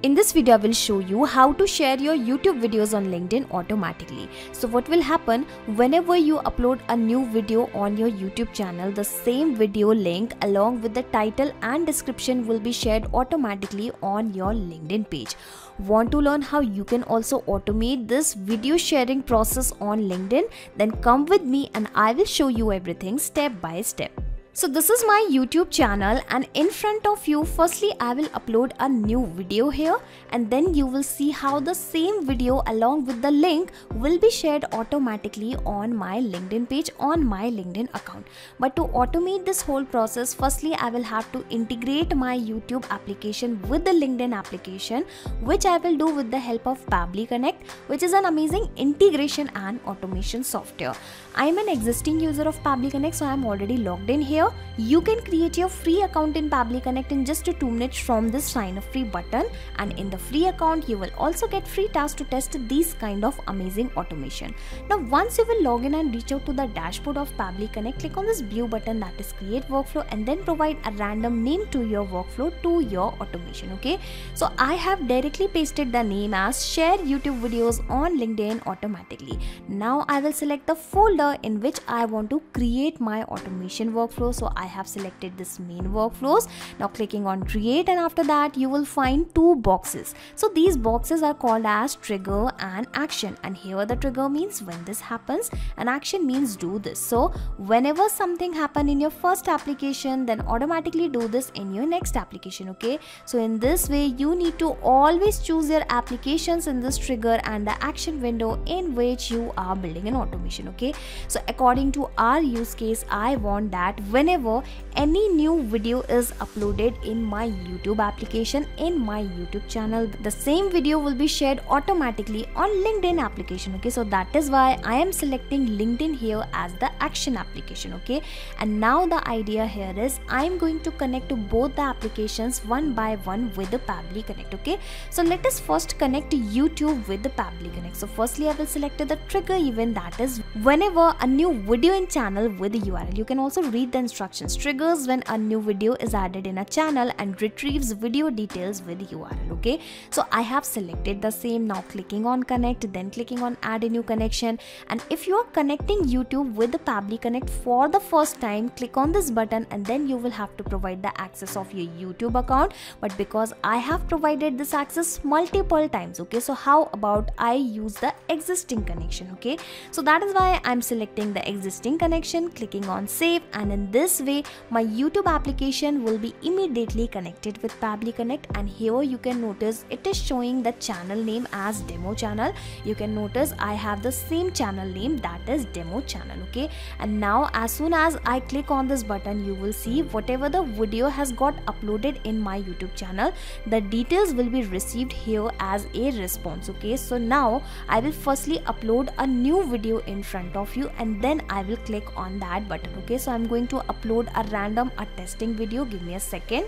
In this video, I will show you how to share your YouTube videos on LinkedIn automatically. So what will happen whenever you upload a new video on your YouTube channel, the same video link along with the title and description will be shared automatically on your LinkedIn page. Want to learn how you can also automate this video sharing process on LinkedIn? Then come with me and I will show you everything step by step. So this is my YouTube channel, and in front of you, firstly I will upload a new video here, and then you will see how the same video along with the link will be shared automatically on my LinkedIn page, on my LinkedIn account. But to automate this whole process, firstly I will have to integrate my YouTube application with the LinkedIn application, which I will do with the help of Pabbly Connect, which is an amazing integration and automation software. I am an existing user of Pabbly Connect, so I am already logged in here. You can create your free account in Pabbly Connect in just 2 minutes from this sign up free button, and in the free account you will also get free tasks to test these kind of amazing automation. Now once you will log in and reach out to the dashboard of Pabbly Connect, click on this blue button that is create workflow, and then provide a random name to your workflow, to your automation. Okay, so I have directly pasted the name as share YouTube videos on LinkedIn automatically. Now I will select the folder in which I want to create my automation workflow. So I have selected this main workflows. Now clicking on create, and after that you will find 2 boxes. So these boxes are called as trigger and action, and here the trigger means when this happens and action means do this. So whenever something happen in your first application, then automatically do this in your next application. Okay, so in this way you need to always choose your applications in this trigger and the action window in which you are building an automation. Okay, so according to our use case, I want that whenever any new video is uploaded in my YouTube application, in my YouTube channel, the same video will be shared automatically on LinkedIn application. Okay, so that is why I am selecting LinkedIn here as the action application. Okay, and now the idea here is I am going to connect to both the applications one by one with the Pabbly Connect. Okay, so let us first connect to YouTube with the Pabbly Connect. So firstly I will select the trigger event, that is whenever a new video in channel with the URL. You can also read the instructions. Triggers when a new video is added in a channel and retrieves video details with the URL. Okay, so I have selected the same. Now clicking on connect, then clicking on add a new connection, and if you are connecting YouTube with the Pabbly Connect for the first time, click on this button and then you will have to provide the access of your YouTube account. But because I have provided this access multiple times, okay, so how about I use the existing connection? Okay, so that is why I'm selecting the existing connection, clicking on save, and in this way my YouTube application will be immediately connected with Pabbly Connect. And here you can notice it is showing the channel name as demo channel. You can notice I have the same channel name, that is demo channel. Okay, and now as soon as I click on this button, you will see whatever the video has got uploaded in my YouTube channel, the details will be received here as a response. Okay, so now I will firstly upload a new video in front of you, and then I will click on that button. Okay, so I'm going to upload a random testing video. Give me a second.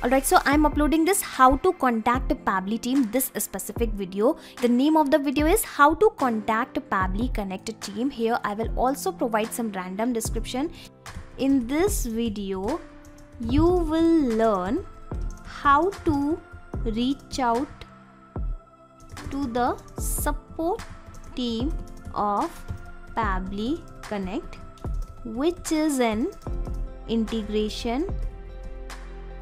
Alright, so I'm uploading this how to contact Pabbly team, this specific video. The name of the video is how to contact Pabbly Connect team. Here I will also provide some random description. In this video you will learn how to reach out to the support team of Pabbly Connect, which is an integration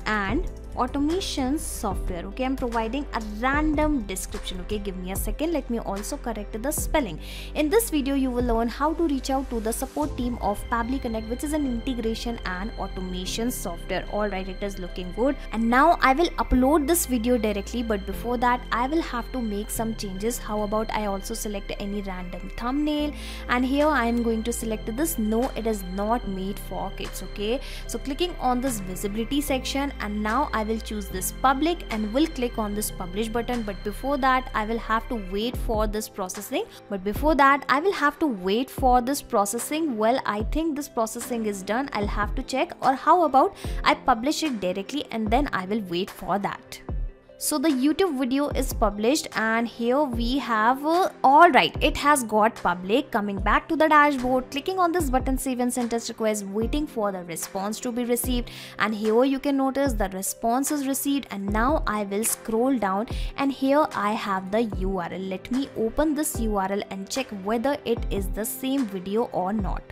and automation software. Okay, I'm providing a random description. Okay, give me a second, let me also correct the spelling. In this video you will learn how to reach out to the support team of Pabbly Connect, which is an integration and automation software. Alright, it is looking good, and now I will upload this video directly, but before that I will have to make some changes. How about I also select any random thumbnail, and here I am going to select this no, it is not made for kids. Okay, so clicking on this visibility section, and now I will choose this public and will click on this publish button. But before that I will have to wait for this processing. Well, I think this processing is done. I'll have to check, or how about I publish it directly and then I will wait for that. So the YouTube video is published, and here we have alright, it has got public. Coming back to the dashboard, clicking on this button, save and send test request, waiting for the response to be received, and here you can notice the response is received. And now I will scroll down, and here I have the URL. Let me open this URL and check whether it is the same video or not.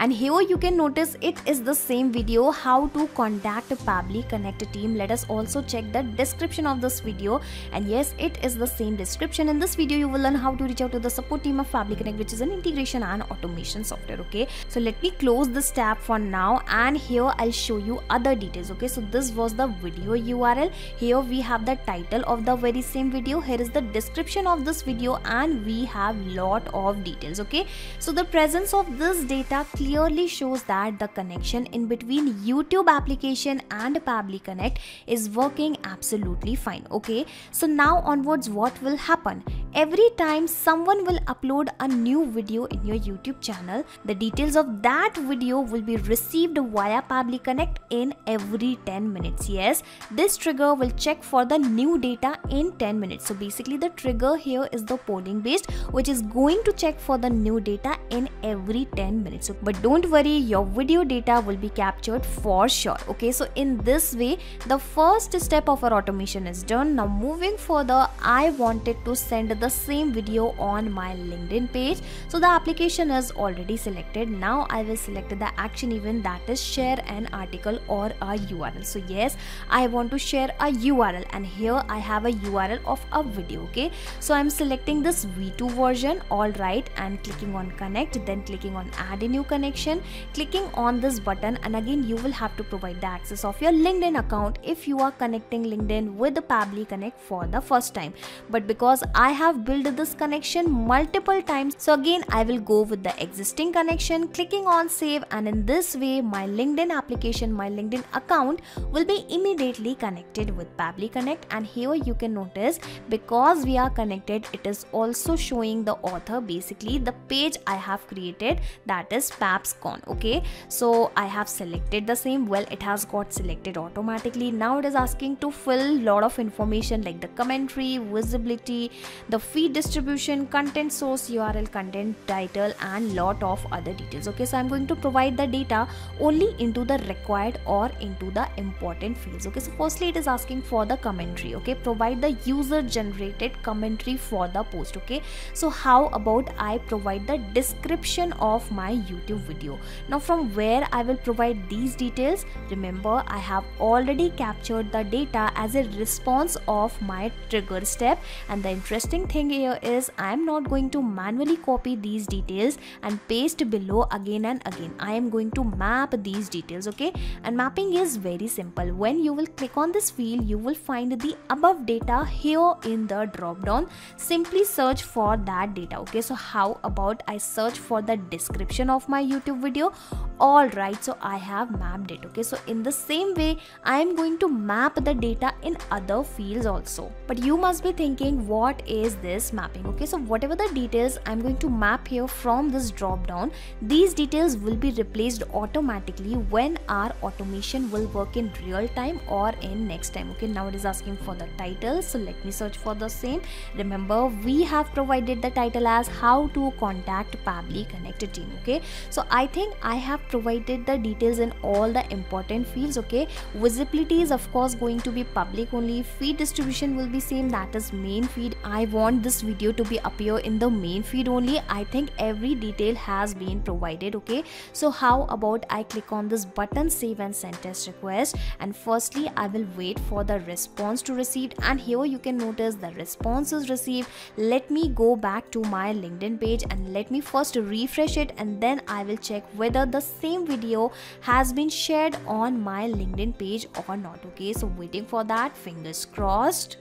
And here you can notice it is the same video, how to contact a Pabbly Connect team. Let us also check the description of this video, and yes, it is the same description. In this video you will learn how to reach out to the support team of Pabbly Connect, which is an integration and automation software. Okay, so let me close this tab for now, and here I'll show you other details. Okay, so this was the video URL. Here we have the title of the very same video. Here is the description of this video, and we have lot of details. Okay, so the presence of this data clearly shows that the connection in between YouTube application and Pabbly Connect is working absolutely fine. Okay, so now onwards, what will happen? Every time someone will upload a new video in your YouTube channel, the details of that video will be received via Pabbly Connect in every 10 minutes. Yes, this trigger will check for the new data in 10 minutes. So basically the trigger here is the polling based, which is going to check for the new data in every 10 minutes. But don't worry, your video data will be captured for sure. Okay, so in this way the first step of our automation is done. Now moving further, I wanted to send the same video on my LinkedIn page. So the application is already selected. Now I will select the action event, that is share an article or a URL. So yes, I want to share a URL, and here I have a URL of a video. Okay, so I'm selecting this V2 version. All right, and clicking on connect, then clicking on add a new connection, clicking on this button, and again you will have to provide the access of your LinkedIn account if you are connecting LinkedIn with the Pabbly Connect for the first time. But because I have built this connection multiple times, so again I will go with the existing connection, clicking on save, and in this way my LinkedIn application, my LinkedIn account will be immediately connected with Pabbly Connect. And here you can notice, because we are connected, it is also showing the author, basically the page I have created, that is PabbsCon. Okay, so I have selected the same. Well, it has got selected automatically. Now it is asking to fill lot of information like the commentary, visibility, the feed distribution, content source, URL, content title, and lot of other details. Okay, so I'm going to provide the data only into the required or into the important fields. Okay, so firstly it is asking for the commentary. Okay, provide the user generated commentary for the post. Okay, so how about I provide the description of my YouTube video? Now from where I will provide these details? Remember, I have already captured the data as a response of my trigger step, and the interesting thing here is I am not going to manually copy these details and paste below again and again. I am going to map these details. Okay, and mapping is very simple. When you will click on this field, you will find the above data here in the drop down. Simply search for that data. Okay, so how about I search for the description of my YouTube video? All right, so I have mapped it. Okay, so in the same way I am going to map the data in other fields also. But you must be thinking, what is this mapping? Okay, so whatever the details I'm going to map here from this drop down, these details will be replaced automatically when our automation will work in real time or in next time. Okay, now it is asking for the title, so let me search for the same. Remember, we have provided the title as how to contact Pabbly Connect team. Okay, so I think I have provided the details in all the important fields. Okay, visibility is of course going to be public only. Feed distribution will be same, that is main feed. I want this video to be appear in the main feed only. I think every detail has been provided. Okay, so how about I click on this button, save and send test request, and firstly I will wait for the response to receive, and here you can notice the response is received. Let me go back to my LinkedIn page and let me first refresh it, and then I will check whether the same video has been shared on my LinkedIn page or not. Okay, so waiting for that, fingers crossed.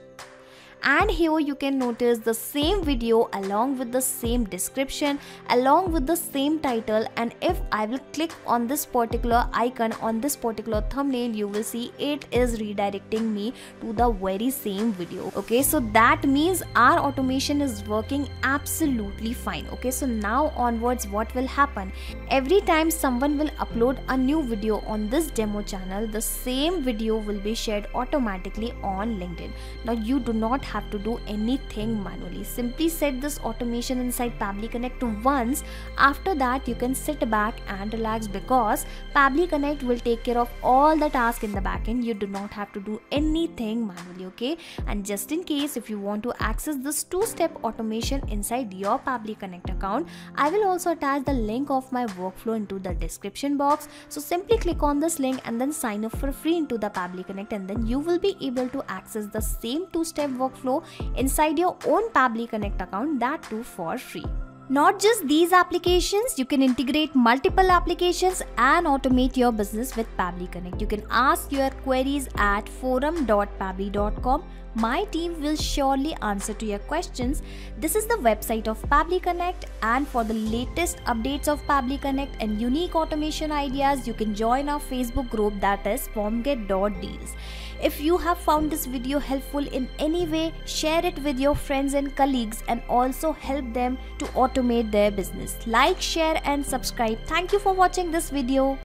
and here you can notice the same video along with the same description, along with the same title, and if I will click on this particular icon on this particular thumbnail, you will see it is redirecting me to the very same video. Okay, so that means our automation is working absolutely fine. Okay, so now onwards what will happen, every time someone will upload a new video on this demo channel, the same video will be shared automatically on LinkedIn. Now you do not have to do anything manually. Simply set this automation inside Pabbly Connect once. After that you can sit back and relax, because Pabbly Connect will take care of all the tasks in the backend. You do not have to do anything manually. Okay, and just in case if you want to access this two-step automation inside your Pabbly Connect account, I will also attach the link of my workflow into the description box. So simply click on this link and then sign up for free into the Pabbly Connect, and then you will be able to access the same two-step workflow inside your own Pabbly Connect account, that too for free. Not just these applications, you can integrate multiple applications and automate your business with Pabbly Connect. You can ask your queries at forum.pabbly.com. My team will surely answer to your questions. This is the website of Pabbly Connect, and for the latest updates of Pabbly Connect and unique automation ideas, you can join our Facebook group, that is formget.deals. If you have found this video helpful in any way, share it with your friends and colleagues and also help them to automate their business. Like, share and subscribe. Thank you for watching this video.